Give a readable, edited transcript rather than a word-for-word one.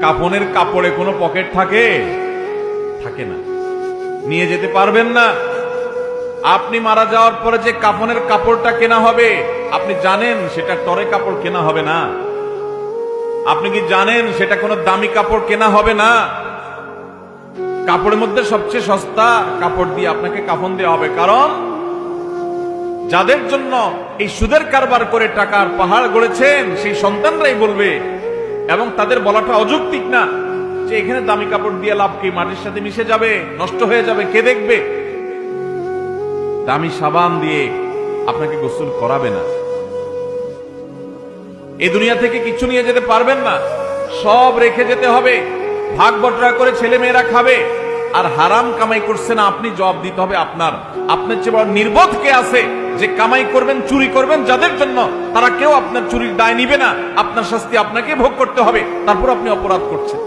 কাফনের কাপড়ে কোনো পকেট থাকে? থাকে না, নিয়ে যেতে পারবেন না। আপনি মারা যাওয়ার পরে যে কাফনের কাপড়টা কেনা হবে, আপনি জানেন সেটা টরে কাপড় কেনা হবে না? আপনি কি জানেন সেটা কোনো দামি কাপড় কেনা হবে না? কাপড়ের মধ্যে সবচেয়ে সস্তা কাপড় দিয়ে আপনাকে কাফন দেওয়া হবে। কারণ যাদের জন্য এই সুদের কারবার করে টাকার পাহাড় গড়েছেন, সেই সন্তানরাই বলবে, এবং তাদের বলাটা অযৌক্তিক না, যে এখানে দামি কাপড় দিয়ে লাভ কি, মাটির সাথে মিশে যাবে, নষ্ট হয়ে যাবে, কে দেখবে? দামি সাবান দিয়ে আপনাকে গোসল করাবে না। এই দুনিয়া থেকে কিছু নিয়ে যেতে পারবেন না, সব রেখে যেতে হবে। ভাগ বটরা করে ছেলে মেয়েরা খাবে, আর হারাম কামাই করছে না, আপনি জবাব দিতে হবে আপনার। আপনার চেয়ে বড় নির্বোধ কে আছে যে কামাই করবেন, চুরি করবেন যাদের জন্য, তারা কেউ আপনার চুরির দায় নিবে না। আপনার শাস্তি আপনাকে ভোগ করতে হবে, তারপর আপনি অপরাধ করছেন।